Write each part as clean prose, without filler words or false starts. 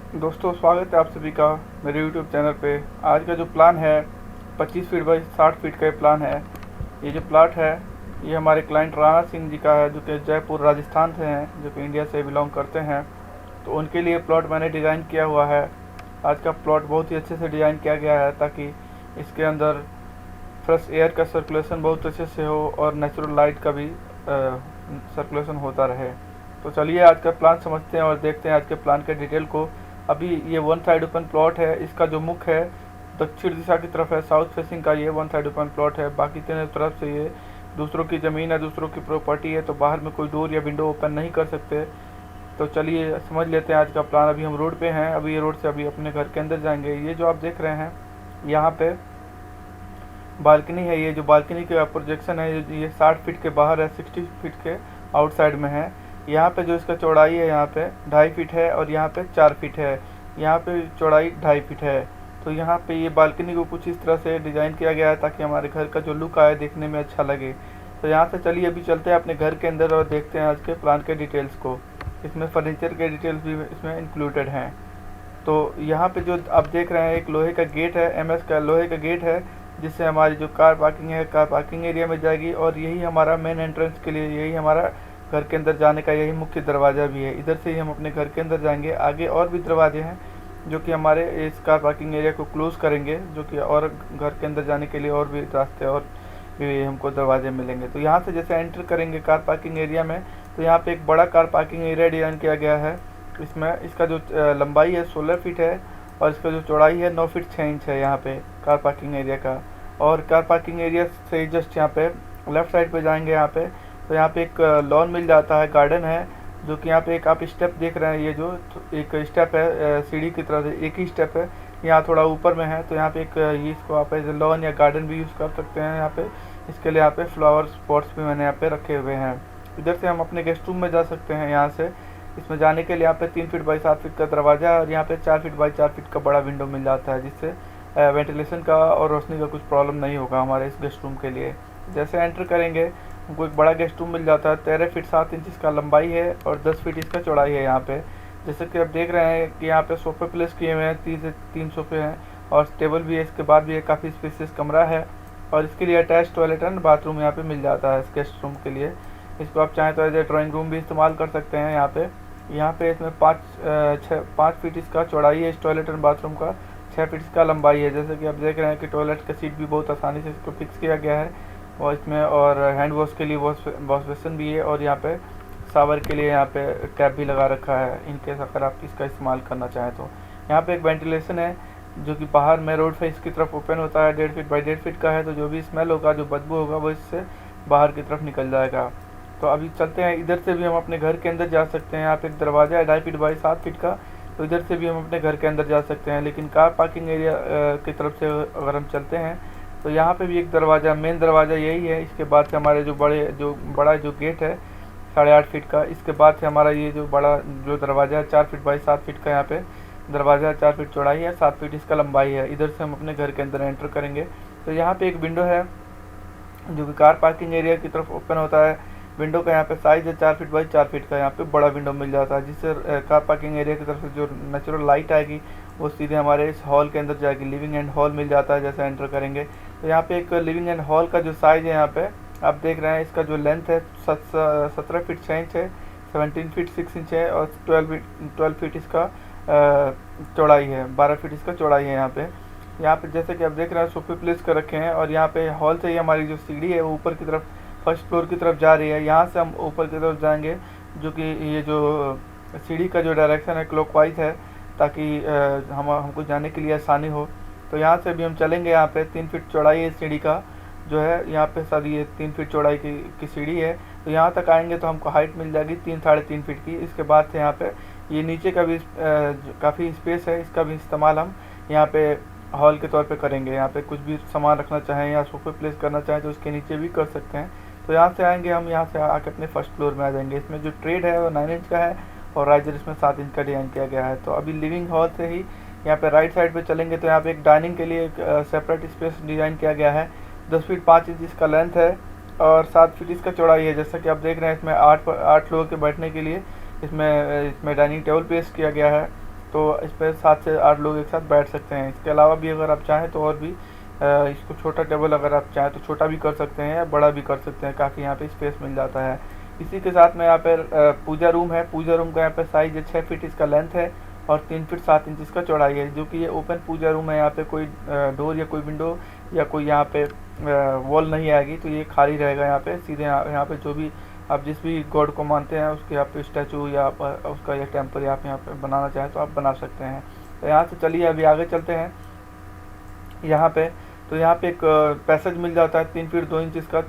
दोस्तों, स्वागत है आप सभी का मेरे यूट्यूब चैनल पे। आज का जो प्लान है 25 फीट बाई 60 फीट का ये प्लान है। ये जो प्लाट है ये हमारे क्लाइंट राणा सिंह जी का है, जो कि जयपुर राजस्थान से हैं, जो कि इंडिया से बिलोंग करते हैं। तो उनके लिए प्लॉट मैंने डिज़ाइन किया हुआ है। आज का प्लॉट बहुत ही अच्छे से डिज़ाइन किया गया है ताकि इसके अंदर फ्रेश एयर का सर्कुलेशन बहुत अच्छे से हो और नेचुरल लाइट का भी सर्कुलेशन होता रहे। तो चलिए आज का प्लान समझते हैं और देखते हैं आज के प्लान के डिटेल को। अभी ये वन साइड ओपन प्लॉट है। इसका जो मुख है दक्षिण दिशा की तरफ है, साउथ फेसिंग का ये वन साइड ओपन प्लॉट है। बाकी तीनों तरफ से ये दूसरों की ज़मीन है, दूसरों की प्रॉपर्टी है, तो बाहर में कोई डोर या विंडो ओपन नहीं कर सकते। तो चलिए समझ लेते हैं आज का प्लान। अभी हम रोड पे हैं, अभी ये रोड से अभी अपने घर के अंदर जाएंगे। ये जो आप देख रहे हैं यहाँ पे बालकनी है। ये जो बालकनी का प्रोजेक्शन है ये 60 फीट के बाहर है, 60 फीट के आउटसाइड में है। यहाँ पे जो इसका चौड़ाई है यहाँ पे 2.5 फीट है और यहाँ पे 4 फीट है। यहाँ पे चौड़ाई 2.5 फीट है। तो यहाँ पे ये बालकनी को कुछ इस तरह से डिज़ाइन किया गया है ताकि हमारे घर का जो लुक आए देखने में अच्छा लगे। तो यहाँ से चलिए अभी चलते हैं अपने घर के अंदर और देखते हैं आज के प्लान के डिटेल्स को। इसमें फर्नीचर के डिटेल्स भी इसमें इंक्लूडेड हैं। तो यहाँ पे जो आप देख रहे हैं एक लोहे का गेट है, एमएस का लोहे का गेट है, जिससे हमारी जो कार पार्किंग है कार पार्किंग एरिया में जाएगी। और यही हमारा मेन एंट्रेंस के लिए, यही हमारा घर के अंदर जाने का यही मुख्य दरवाज़ा भी है। इधर से ही हम अपने घर के अंदर जाएंगे। आगे और भी दरवाजे हैं जो कि हमारे इस कार पार्किंग एरिया को क्लोज़ करेंगे, जो कि और घर के अंदर जाने के लिए और भी रास्ते और भी हमको दरवाजे मिलेंगे। तो यहाँ से जैसे एंटर करेंगे कार पार्किंग एरिया में, तो यहाँ पे एक बड़ा कार पार्किंग एरिया डिज़ाइन किया गया है। इसमें इसका जो लंबाई है 16 फीट है और इसका जो चौड़ाई है 9 फीट 6 इंच है यहाँ पे कार पार्किंग एरिया का। और कार पार्किंग एरिया से जस्ट यहाँ पे लेफ़्ट साइड पे जाएंगे यहाँ पे, तो यहाँ पे एक लॉन मिल जाता है, गार्डन है, जो कि यहाँ पे एक आप स्टेप देख रहे हैं। ये जो एक स्टेप है सीढ़ी की तरह से एक ही स्टेप है, यहाँ थोड़ा ऊपर में है। तो यहाँ पे एक ये इसको आप एज लॉन या गार्डन भी यूज़ कर सकते हैं। यहाँ पे इसके लिए यहाँ पे फ्लावर स्पॉट्स भी मैंने यहाँ पे रखे हुए हैं। इधर से हम अपने गेस्ट रूम में जा सकते हैं। यहाँ से इसमें जाने के लिए यहाँ पे 3 फीट बाई 7 फीट का दरवाज़ा है और यहाँ पे 4 फीट बाई 4 फीट का बड़ा विंडो मिल जाता है, जिससे वेंटिलेशन का और रोशनी का कुछ प्रॉब्लम नहीं होगा हमारे इस गेस्ट रूम के लिए। जैसे एंटर करेंगे हमको एक बड़ा गेस्ट रूम मिल जाता है। 13 फीट 7 इंच इसका लंबाई है और 10 फीट इसका चौड़ाई है यहाँ पे। जैसे कि आप देख रहे हैं कि यहाँ पे सोफे प्लेस किए हुए हैं, 3 से 3 सोफे हैं और टेबल भी है। इसके बाद भी एक काफ़ी स्पेसियस कमरा है और इसके लिए अटैच टॉयलेट एंड बाथरूम यहाँ पे मिल जाता है इस गेस्ट रूम के लिए। इसको आप चाहें तो एज ए ड्राइंग रूम भी इस्तेमाल कर सकते हैं। यहाँ पे इसमें 5 फीट इसका चौड़ाई है इस टॉयलेट एंड बाथरूम का, 6 फीट इसका लंबाई है। जैसे कि आप देख रहे हैं कि टॉयलेट का सीट भी बहुत आसानी से इसको फिक्स किया गया है और इसमें और हैंड वॉश के लिए वॉश बेसिन भी है और यहाँ पे शावर के लिए यहाँ पे टैप भी लगा रखा है इनकेस अगर आप इसका इस्तेमाल करना चाहें तो। यहाँ पे एक वेंटिलेशन है जो कि बाहर में रोड फेस की तरफ ओपन होता है, 1.5 फीट बाई 1.5 फीट का है। तो जो भी स्मेल होगा, जो बदबू होगा, वो इससे बाहर की तरफ निकल जाएगा। तो अभी चलते हैं, इधर से भी हम अपने घर के अंदर जा सकते हैं। यहाँ पे एक दरवाज़ा है 2.5 फीट बाई 7 फीट का, तो इधर से भी हम अपने घर के अंदर जा सकते हैं। लेकिन कार पार्किंग एरिया की तरफ से अगर हम चलते हैं तो यहाँ पे भी एक दरवाज़ा, मेन दरवाज़ा यही है। इसके बाद से हमारे जो बड़ा जो गेट है 8.5 फीट का, इसके बाद से हमारा ये जो बड़ा जो दरवाज़ा है 4 फीट बाई 7 फीट का यहाँ पे दरवाज़ा, 4 फीट चौड़ाई है, 7 फीट इसका लंबाई है। इधर से हम अपने घर के अंदर एंटर करेंगे तो यहाँ पे एक विंडो है जो कि कार पार्किंग एरिया की तरफ ओपन होता है। विंडो का यहाँ पे साइज़ है 4 फीट बाई 4 फीट का, यहाँ पे बड़ा विंडो मिल जाता है, जिससे कार पार्किंग एरिया की तरफ से जो नेचुरल लाइट आएगी वो सीधे हमारे इस हॉल के अंदर जाएगी। लिविंग एंड हॉल मिल जाता है जैसे एंटर करेंगे। तो यहाँ पे एक लिविंग एंड हॉल का जो साइज़ है यहाँ पे आप देख रहे हैं, इसका जो लेंथ है 17 फीट 6 इंच है, 17 फीट 6 इंच है और 12 फीट इसका चौड़ाई है, 12 फीट इसका चौड़ाई है। यहाँ पे जैसे कि आप देख रहे हैं सोफे प्लेस कर रखे हैं और यहाँ पे हॉल से ही हमारी जो सीढ़ी है वो ऊपर की तरफ फर्स्ट फ्लोर की तरफ जा रही है। यहाँ से हम ऊपर की तरफ जाएंगे, जो कि ये जो सीढ़ी का जो डायरेक्शन है क्लॉकवाइज है, ताकि हमको जाने के लिए आसानी हो। तो यहाँ से भी हम चलेंगे। यहाँ पे 3 फीट चौड़ाई है सीढ़ी का जो है, यहाँ पे सर ये 3 फीट चौड़ाई की सीढ़ी है। तो यहाँ तक आएंगे तो हमको हाइट मिल जाएगी 3-3.5 फीट की। इसके बाद से यहाँ पे ये नीचे का भी काफ़ी स्पेस है, इसका भी इस्तेमाल हम यहाँ पे हॉल के तौर पे करेंगे। यहाँ पे कुछ भी सामान रखना चाहें या सोफे प्लेस करना चाहें तो उसके नीचे भी कर सकते हैं। तो यहाँ से आएंगे हम, यहाँ से आके अपने फर्स्ट फ्लोर में आ जाएंगे। इसमें जो ट्रेड है वो 9 इंच का है और राइजर इसमें 7 इंच का डिज़ाइन किया गया है। तो अभी लिविंग हॉल से ही यहाँ पे राइट साइड पे चलेंगे तो यहाँ पे एक डाइनिंग के लिए एक सेपरेट स्पेस डिज़ाइन किया गया है। 10 फीट 5 इंच इसका लेंथ है और 7 फीट इसका चौड़ाई है। जैसा कि आप देख रहे हैं इसमें 8 लोगों के बैठने के लिए इसमें डाइनिंग टेबल पेश किया गया है। तो इस पर 7 से 8 लोग एक साथ बैठ सकते हैं। इसके अलावा भी अगर आप चाहें तो और भी इसको छोटा टेबल अगर आप चाहें तो छोटा भी कर सकते हैं या बड़ा भी कर सकते हैं, काफ़ी यहाँ पे स्पेस मिल जाता है। इसी के साथ में यहाँ पे पूजा रूम है। पूजा रूम का यहाँ पे साइज है 6 फीट इसका लेंथ है और 3 फीट 7 इंच इसका चौड़ाई है, जो कि ये ओपन पूजा रूम है। यहाँ पे कोई डोर या कोई विंडो या कोई यहाँ पे वॉल नहीं आएगी, तो ये खाली रहेगा। यहाँ पे सीधे यहाँ पे जो भी आप जिस भी गॉड को मानते हैं उसके आप स्टैचू या उसका या टेम्पल आप यहाँ पे बनाना चाहें तो आप बना सकते हैं। तो यहाँ से चलिए अभी आगे चलते हैं। यहाँ पे तो यहाँ पे एक पैसेज मिल जाता है, 3 फीट 2 इंच इसका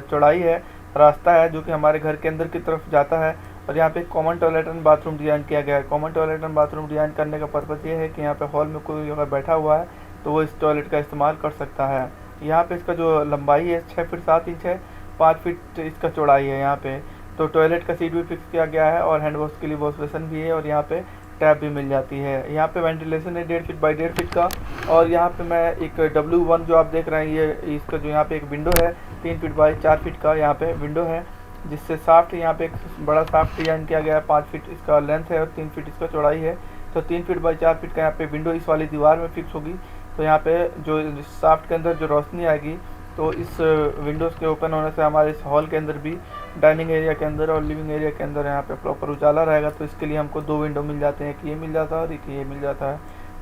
चौड़ाई है, रास्ता है जो कि हमारे घर के अंदर की तरफ जाता है। और यहाँ पे common toilet and bathroom design किया गया है। Common toilet and bathroom design करने का पर्पज़ ये है कि यहाँ पे हॉल में कोई अगर बैठा हुआ है तो वो इस टॉयलेट का इस्तेमाल कर सकता है। यहाँ पे इसका जो लंबाई है 6 फीट 7 इंच है, 5 फीट इसका चौड़ाई है यहाँ पे। तो टॉयलेट का सीट भी फिक्स किया गया है और हैंड वॉश के लिए वॉश बेसन भी है और यहाँ पे टैप भी मिल जाती है। यहाँ पे वेंटिलेशन है 1.5 फीट बाई 1.5 फीट का। और यहाँ पे मैं एक W1 जो आप देख रहे हैं ये इसका जो यहाँ पे एक विंडो है 3 फीट बाई 4 फीट का यहाँ पे विंडो है, जिससे साफ्ट यहाँ पे एक बड़ा साफ्ट डिजाइन किया गया है। 5 फीट इसका लेंथ है और 3 फीट इसका चौड़ाई है। तो 3 फीट बाई 4 फीट का यहाँ पे विंडो इस वाली दीवार में फिक्स होगी। तो यहाँ पे जो साफ्ट के अंदर जो रोशनी आएगी तो इस विंडोज़ के ओपन होने से हमारे इस हॉल के अंदर भी, डाइनिंग एरिया के अंदर और लिविंग एरिया के अंदर यहाँ पे प्रॉपर उजाला रहेगा। तो इसके लिए हमको 2 विंडो मिल जाते हैं, एक ये मिल जाता है और एक ये मिल जाता है,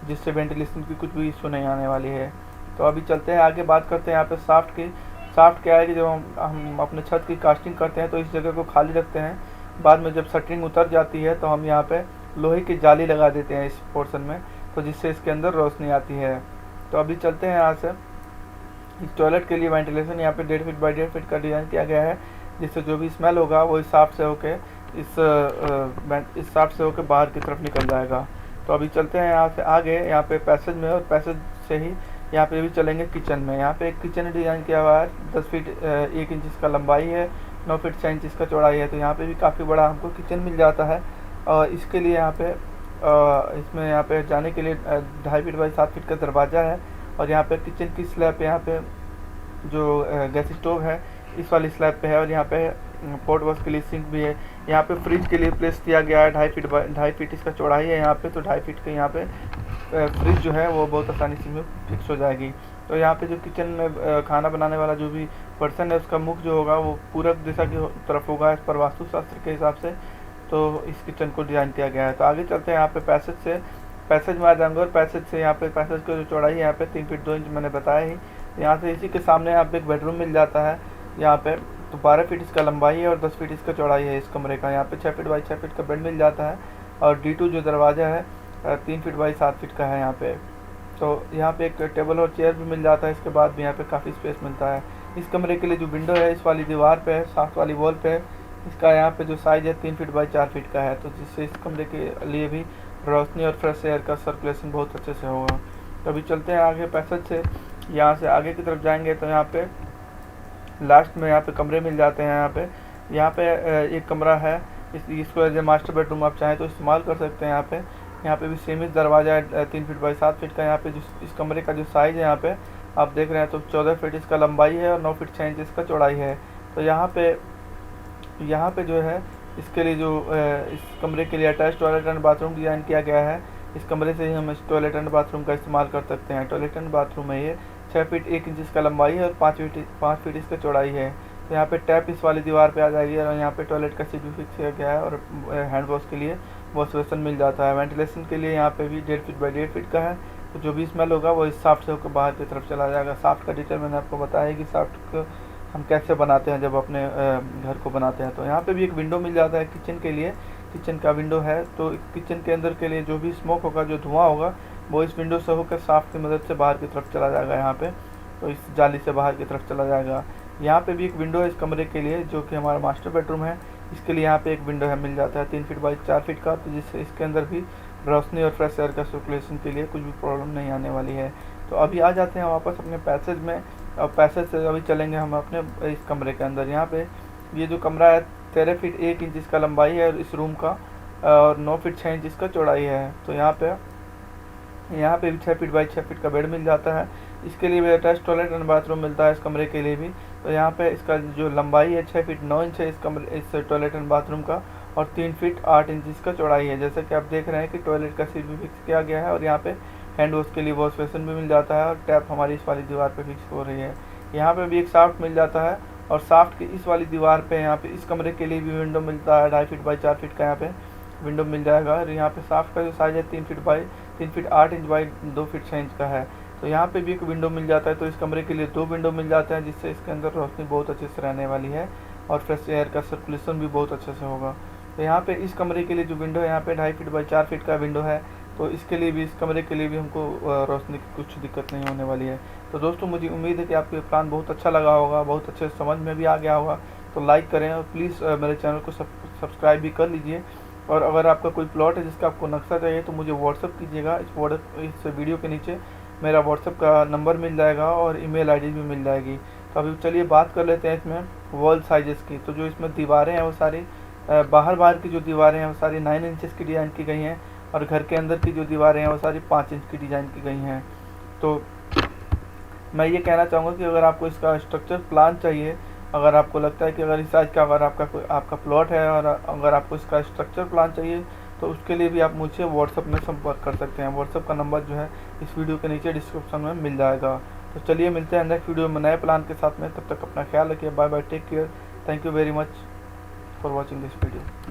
जिससे वेंटिलेशन की कुछ भी इशू नहीं आने वाली है। तो अभी चलते हैं आगे, बात करते हैं यहाँ पे साफ्ट की। साफ्ट क्या है कि जब हम अपने छत की कास्टिंग करते हैं तो इस जगह को खाली रखते हैं। बाद में जब शटरिंग उतर जाती है तो हम यहाँ पे लोहे की जाली लगा देते हैं इस पोर्शन में, तो जिससे इसके अंदर रोशनी आती है। तो अभी चलते हैं यहाँ से। इस टॉयलेट के लिए वेंटिलेशन यहाँ पे 1.5 फीट बाई 1.5 फीट का डिज़ाइन किया गया है, जिससे जो भी स्मेल होगा वो इस साफ्ट से होके इस साफ्ट से होके बाहर की तरफ निकल जाएगा। तो अभी चलते हैं यहाँ से आगे, यहाँ पे पैसेज में, और पैसेज से ही यहाँ पे भी चलेंगे किचन में। यहाँ पे एक किचन डिज़ाइन किया हुआ है, 10 फीट 1 इंच इसका लंबाई है, 9 फीट 6 इंच इसका चौड़ाई है। तो यहाँ पे भी काफ़ी बड़ा हमको किचन मिल जाता है। और इसके लिए यहाँ पे इसमें यहाँ पे जाने के लिए 2.5 फीट बाई 7 फीट का दरवाज़ा है। और यहाँ पे किचन की स्लैब यहाँ पे जो गैस स्टोव है इस वाली स्लैब पे है। और यहाँ पे पॉट वॉश के लिए सिंक भी है। यहाँ पे फ्रिज के लिए प्लेस किया गया है, 2.5 फीट इसका चौड़ाई है यहाँ पे। तो 2.5 फीट के यहाँ पे फ्रिज जो है वो बहुत आसानी से में फिक्स हो जाएगी। तो यहाँ पे जो किचन में खाना बनाने वाला जो भी पर्सन है उसका मुख जो होगा वो पूरब दिशा की तरफ होगा इस पर वास्तुशास्त्र के हिसाब से। तो इस किचन को डिज़ाइन किया गया है। तो आगे चलते हैं यहाँ पे पैसेज में आ जाएंगे। और पैसेज से यहाँ पे पैसेज की जो चौड़ाई है यहाँ पे 3 फीट 2 इंच मैंने बताया ही। यहाँ से इसी के सामने यहाँ पे एक बेडरूम मिल जाता है यहाँ पे। तो 12 फीट इसका लंबाई है और 10 फीट इसका चौड़ाई है इस कमरे का। यहाँ पे 6 फीट बाई 6 फीट का बेड मिल जाता है। और D2 जो दरवाज़ा है 3 फीट बाई 7 फीट का है यहाँ पे। तो यहाँ पे एक टेबल और चेयर भी मिल जाता है। इसके बाद भी यहाँ पे काफ़ी स्पेस मिलता है। इस कमरे के लिए जो विंडो है इस वाली दीवार पे है, साथ वाली वॉल पे, इसका यहाँ पे जो साइज़ है 3 फीट बाई 4 फीट का है। तो जिससे इस कमरे के लिए भी रोशनी और फ्रेश एयर का सर्कुलेशन बहुत अच्छे से होगा। तो अभी चलते हैं आगे पैसेज से। यहाँ से आगे की तरफ जाएंगे तो यहाँ पे लास्ट में यहाँ पे कमरे मिल जाते हैं। यहाँ पे एक कमरा है, इसको एज ए मास्टर बेडरूम आप चाहें तो इस्तेमाल कर सकते हैं। यहाँ पे भी सेम ही दरवाज़ा है 3 फीट बाई 7 फीट का। यहाँ पे इस कमरे का जो साइज़ है यहाँ पे आप देख रहे हैं तो 14 फीट इसका लंबाई है और 9 फीट 6 इंच इसका चौड़ाई है। तो यहाँ पे जो है इसके लिए जो इस कमरे के लिए attach toilet and bathroom design किया गया है। इस कमरे से ही हम इस टॉयलेट एंड बाथरूम का इस्तेमाल कर सकते हैं। टॉयलेट एंड बाथरूम है ये, 6 फीट 1 इंच इसका लंबाई है और 5 फीट इसका चौड़ाई है। तो यहाँ पे टैप इस वाली दीवार पे आ जाएगी और यहाँ पे टॉयलेट का सीट भी फिक्स किया गया है। और हैंड वॉश के लिए वॉश बेसन मिल जाता है। वेंटिलेशन के लिए यहाँ पे भी 1.5 फीट बाई 1.5 फीट का है। तो जो भी स्मेल होगा वो इस साफ्ट से होकर बाहर की तरफ चला जाएगा। साफ्ट का डिटेल मैंने आपको बताया कि साफ्ट को हम कैसे बनाते हैं जब अपने घर को बनाते हैं। तो यहाँ पे भी एक विंडो मिल जाता है किचन के लिए, किचन का विंडो है। तो किचन के अंदर के लिए जो भी स्मोक होगा, जो धुआं होगा, वो इस विंडो से होकर साफ्ट की मदद से बाहर की तरफ चला जाएगा यहाँ पे। तो इस जाली से बाहर की तरफ चला जाएगा। यहाँ पे भी एक विंडो है इस कमरे के लिए जो कि हमारा मास्टर बेडरूम है। इसके लिए यहाँ पे एक विंडो है मिल जाता है 3 फीट बाई 4 फीट का। तो जिससे इसके अंदर भी रोशनी और फ्रेश एयर का सर्कुलेशन के लिए कुछ भी प्रॉब्लम नहीं आने वाली है। तो अभी आ जाते हैं वापस अपने पैसेज में। और पैसेज से अभी चलेंगे हम अपने इस कमरे के अंदर। यहाँ पे ये जो कमरा है 13 फीट 1 इंच इसका लंबाई है इस रूम का और 9 फीट 6 इंच इसका चौड़ाई है। तो यहाँ पे भी 6 फीट बाई 6 फीट का बेड मिल जाता है। इसके लिए भी अटैच टॉयलेट एंड बाथरूम मिलता है इस कमरे के लिए भी। तो यहाँ पे इसका जो लंबाई है 6 फीट 9 इंच है इस टॉयलेट एंड बाथरूम का। और 3 फीट 8 इंच इसका चौड़ाई है। जैसा कि आप देख रहे हैं कि टॉयलेट का सीट भी फिक्स किया गया है और यहाँ पे हैंड वॉश के लिए वॉश बेसिन भी मिल जाता है और टैप हमारी इस वाली दीवार पे फिक्स हो रही है। यहाँ पे भी एक शाफ्ट मिल जाता है और शाफ्ट की इस वाली दीवार पे यहाँ पे इस कमरे के लिए भी विंडो मिलता है। 2.5 फीट बाई 4 फीट का यहाँ पे विंडो मिल जाएगा और यहाँ पे शाफ्ट का जो साइज है 3 feet 8 inch by 2 feet 6 inch का है। तो यहाँ पे भी एक विंडो मिल जाता है। तो इस कमरे के लिए 2 विंडो मिल जाते हैं, जिससे इसके अंदर रोशनी बहुत अच्छे से रहने वाली है और फ्रेश एयर का सर्कुलेशन भी बहुत अच्छे से होगा। तो यहाँ पे इस कमरे के लिए जो विंडो है यहाँ पे 2.5 फीट बाई 4 फीट का विंडो है। तो इसके लिए भी, इस कमरे के लिए भी हमको रोशनी की कुछ दिक्कत नहीं होने वाली है। तो दोस्तों मुझे उम्मीद है कि आपको ये प्लान बहुत अच्छा लगा होगा, बहुत अच्छे समझ में भी आ गया होगा। तो लाइक करें और प्लीज़ मेरे चैनल को सब्सक्राइब भी कर लीजिए। और अगर आपका कोई प्लॉट है जिसका आपको नक्शा चाहिए तो मुझे व्हाट्सअप कीजिएगा। इस वीडियो के नीचे मेरा व्हाट्सअप का नंबर मिल जाएगा और ईमेल आईडी भी मिल जाएगी। तो अभी चलिए बात कर लेते हैं इसमें वॉल साइजेस की। तो जो इसमें दीवारें हैं वो सारी बाहर की जो दीवारें हैं वो सारी 9 इंचेस की डिज़ाइन की गई हैं और घर के अंदर की जो दीवारें हैं वो सारी 5 इंच की डिज़ाइन की गई हैं। तो मैं ये कहना चाहूँगा कि अगर आपको इसका स्ट्रक्चर प्लान चाहिए, अगर आपको लगता है कि अगर इस साइज़ का अगर आपका प्लॉट है और अगर आपको इसका स्ट्रक्चर प्लान चाहिए तो उसके लिए भी आप मुझसे व्हाट्सअप में संपर्क कर सकते हैं। व्हाट्सअप का नंबर जो है इस वीडियो के नीचे डिस्क्रिप्शन में मिल जाएगा। तो चलिए मिलते हैं नेक्स्ट वीडियो में नए प्लान के साथ में। तब तक अपना ख्याल रखिए। Bye bye, take care, thank you very much for watching this video.